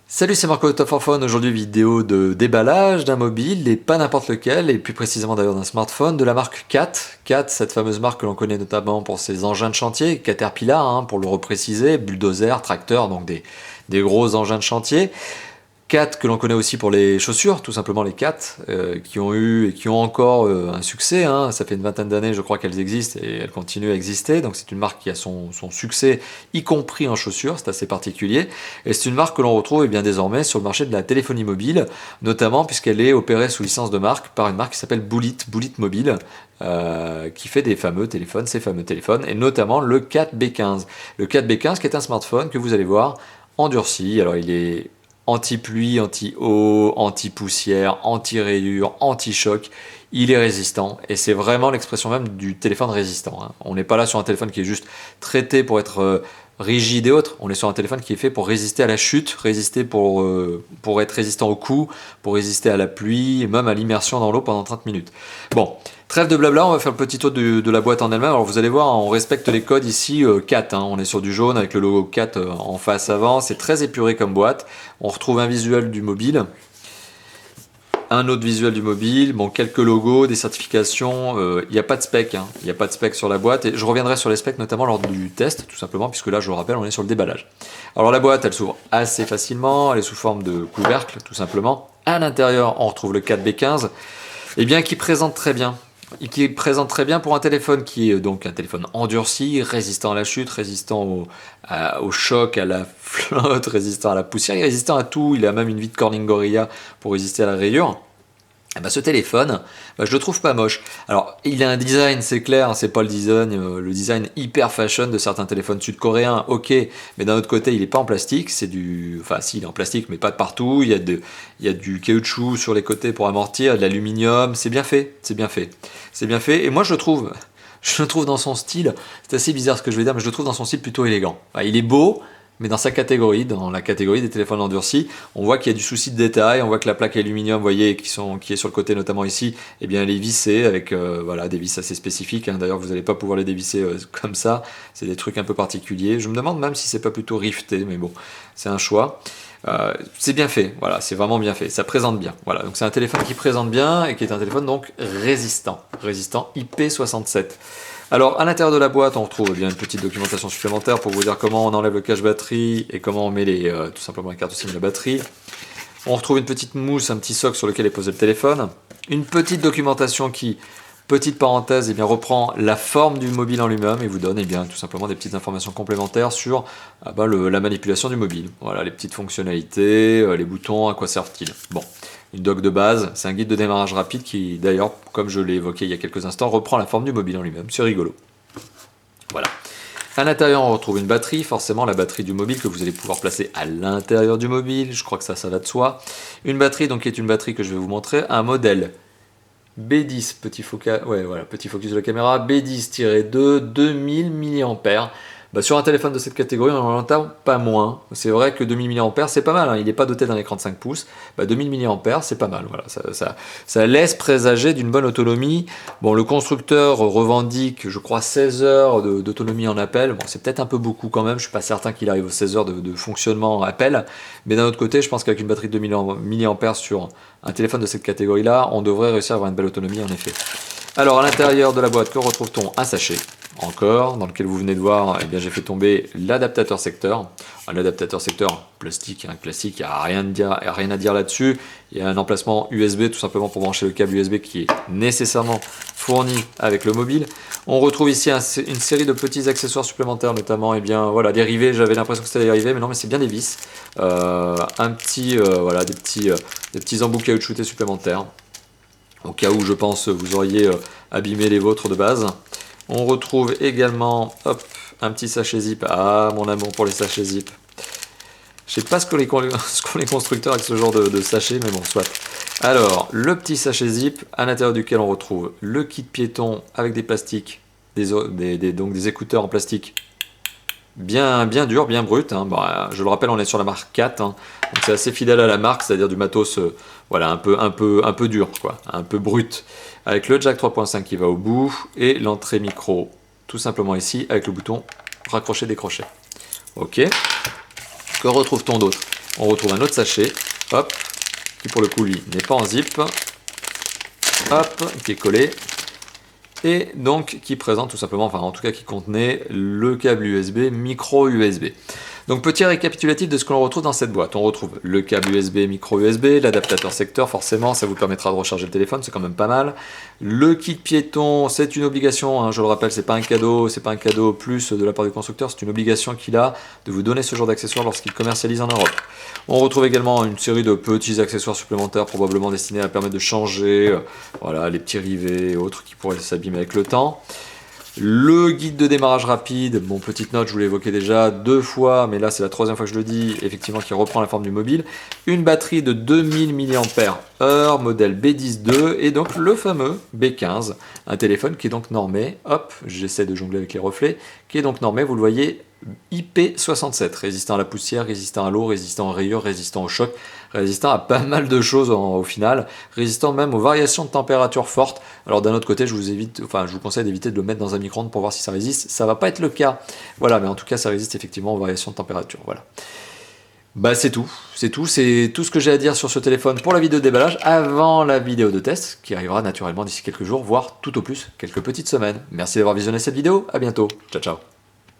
Salut, c'est Marco de Top 4 Phone. Aujourd'hui, vidéo de déballage d'un mobile, et pas n'importe lequel, et plus précisément d'ailleurs d'un smartphone, de la marque CAT. CAT, cette fameuse marque que l'on connaît notamment pour ses engins de chantier, Caterpillar, pour le repréciser, bulldozer, tracteur, donc des gros engins de chantier. CAT que l'on connaît aussi pour les chaussures, tout simplement les CAT, qui ont eu et qui ont encore un succès. Ça fait une vingtaine d'années, je crois qu'elles existent et elles continuent à exister. Donc c'est une marque qui a son succès, y compris en chaussures, c'est assez particulier. Et c'est une marque que l'on retrouve bien désormais sur le marché de la téléphonie mobile, notamment puisqu'elle est opérée sous licence de marque par une marque qui s'appelle Bullitt Mobile, qui fait des fameux téléphones, ces fameux téléphones, et notamment le 4B15. Le 4B15 qui est un smartphone que vous allez voir endurci. Alors il est anti-pluie, anti-eau, anti-poussière, anti-rayures, anti-choc. Il est résistant et c'est vraiment l'expression même du téléphone résistant. On n'est pas là sur un téléphone qui est juste traité pour être rigide et autres. On est sur un téléphone qui est fait pour résister à la chute, résister pour être résistant au coup, pour résister à la pluie et même à l'immersion dans l'eau pendant 30 minutes. Bon, trêve de blabla, on va faire le petit tour de la boîte en elle-même. Alors vous allez voir, on respecte les codes ici 4. On est sur du jaune avec le logo 4 en face avant. C'est très épuré comme boîte. On retrouve un visuel du mobile. Un autre visuel du mobile, bon, quelques logos, des certifications, il n'y a pas de spec, il n'y a pas de spec sur la boîte, et je reviendrai sur les specs notamment lors du test, tout simplement, puisque là, je vous rappelle, on est sur le déballage. Alors la boîte, elle s'ouvre assez facilement, elle est sous forme de couvercle, tout simplement. À l'intérieur, on retrouve le 4B15, et bien qui présente très bien. Qui présente très bien pour un téléphone qui est donc un téléphone endurci, résistant à la chute, résistant au choc, à la flotte, résistant à la poussière, résistant à tout. Il a même une vie de Corning Gorilla pour résister à la rayure. Et ben ce téléphone, je le trouve pas moche. Alors, il a un design, c'est clair, c'est pas le design hyper fashion de certains téléphones sud-coréens, ok, mais d'un autre côté, il est pas en plastique, c'est du... Enfin, si, il est en plastique, mais pas de partout, il y a du caoutchouc sur les côtés pour amortir, de l'aluminium, c'est bien fait, c'est bien fait. C'est bien fait, et moi je le trouve dans son style, c'est assez bizarre ce que je vais dire, mais je le trouve dans son style plutôt élégant. Il est beau, mais dans sa catégorie, dans la catégorie des téléphones endurcis, on voit qu'il y a du souci de détail, on voit que la plaque aluminium, vous voyez, qui est sur le côté notamment ici, eh bien elle est vissée avec voilà, des vis assez spécifiques. D'ailleurs, vous n'allez pas pouvoir les dévisser comme ça, c'est des trucs un peu particuliers. Je me demande même si c'est pas plutôt rifté, mais bon, c'est un choix. C'est bien fait, voilà, c'est vraiment bien fait, ça présente bien. Voilà, donc c'est un téléphone qui présente bien et qui est un téléphone donc résistant IP67. Alors à l'intérieur de la boîte, on retrouve bien une petite documentation supplémentaire pour vous dire comment on enlève le cache batterie et comment on met tout simplement la carte SIM de la batterie. On retrouve une petite mousse, un petit socle sur lequel est posé le téléphone. Une petite documentation qui, petite parenthèse, reprend la forme du mobile en lui-même et vous donne tout simplement des petites informations complémentaires sur la manipulation du mobile. Voilà, les petites fonctionnalités, les boutons, à quoi servent-ils. Bon, une doc de base, c'est un guide de démarrage rapide qui d'ailleurs, comme je l'ai évoqué il y a quelques instants, reprend la forme du mobile en lui-même. C'est rigolo. Voilà. À l'intérieur, on retrouve une batterie, forcément la batterie du mobile que vous allez pouvoir placer à l'intérieur du mobile. Je crois que ça va de soi. Une batterie, donc qui est une batterie que je vais vous montrer, un modèle B10, petit focus de la caméra, B10-2, 2000 mAh. Sur un téléphone de cette catégorie, on n'en entend pas moins. C'est vrai que 2000 mAh, c'est pas mal. Il n'est pas doté d'un écran de 5 pouces. 2000 mAh, c'est pas mal. Voilà, ça laisse présager d'une bonne autonomie. Bon, le constructeur revendique, je crois, 16 heures d'autonomie en appel. Bon, c'est peut-être un peu beaucoup quand même. Je ne suis pas certain qu'il arrive aux 16 heures de fonctionnement en appel. Mais d'un autre côté, je pense qu'avec une batterie de 2000 mAh sur un téléphone de cette catégorie-là, on devrait réussir à avoir une belle autonomie en effet. Alors, à l'intérieur de la boîte, que retrouve-t-on? Un sachet. Encore, dans lequel vous venez de voir, j'ai fait tomber l'adaptateur secteur. L'adaptateur secteur plastique, classique, il n'y a rien à dire là-dessus. Il y a un emplacement USB tout simplement pour brancher le câble USB qui est nécessairement fourni avec le mobile. On retrouve ici une série de petits accessoires supplémentaires, notamment des rivets. J'avais l'impression que c'était des rivets, mais non, mais c'est bien des vis. Des petits embouts caoutchoutés supplémentaires. Au cas où, je pense, vous auriez abîmé les vôtres de base. On retrouve également un petit sachet zip. Ah, mon amour pour les sachets zip. Je sais pas ce qu'ont les constructeurs avec ce genre de sachet, mais bon, soit. Alors, le petit sachet zip, à l'intérieur duquel on retrouve le kit piéton avec des plastiques, donc des écouteurs en plastique bien durs, bien bruts. Je le rappelle, on est sur la marque 4, donc c'est assez fidèle à la marque, c'est-à-dire du matos un peu dur, un peu brut, avec le jack 3.5 qui va au bout et l'entrée micro tout simplement ici avec le bouton raccrocher décrocher. Ok. Que retrouve-t-on d'autre? On retrouve un autre sachet, hop, qui pour le coup lui n'est pas en zip, hop, qui est collé, et donc qui présente tout simplement, enfin en tout cas qui contenait le câble USB, micro USB. Donc petit récapitulatif de ce que l'on retrouve dans cette boîte. On retrouve le câble USB, micro USB, l'adaptateur secteur, forcément ça vous permettra de recharger le téléphone, c'est quand même pas mal. Le kit piéton, c'est une obligation, hein, je le rappelle, c'est pas un cadeau plus de la part du constructeur, c'est une obligation qu'il a de vous donner ce genre d'accessoires lorsqu'il commercialise en Europe. On retrouve également une série de petits accessoires supplémentaires probablement destinés à permettre de changer voilà, les petits rivets et autres qui pourraient s'abîmer avec le temps. Le guide de démarrage rapide, mon petite note, je vous l'ai évoqué déjà 2 fois, mais là c'est la 3e fois que je le dis, effectivement qui reprend la forme du mobile. Une batterie de 2000 mAh, modèle B10-2, et donc le fameux B15, un téléphone qui est donc normé, hop, j'essaie de jongler avec les reflets, qui est donc normé, vous le voyez, IP67, résistant à la poussière, résistant à l'eau, résistant aux rayures, résistant au choc, résistant à pas mal de choses au final, résistant même aux variations de température fortes. Alors d'un autre côté, je vous conseille d'éviter de le mettre dans un micro-ondes pour voir si ça résiste. Ça va pas être le cas, voilà, mais en tout cas, ça résiste effectivement aux variations de température. Voilà. Bah c'est tout ce que j'ai à dire sur ce téléphone pour la vidéo de déballage avant la vidéo de test qui arrivera naturellement d'ici quelques jours, voire tout au plus quelques petites semaines. Merci d'avoir visionné cette vidéo, à bientôt, ciao ciao.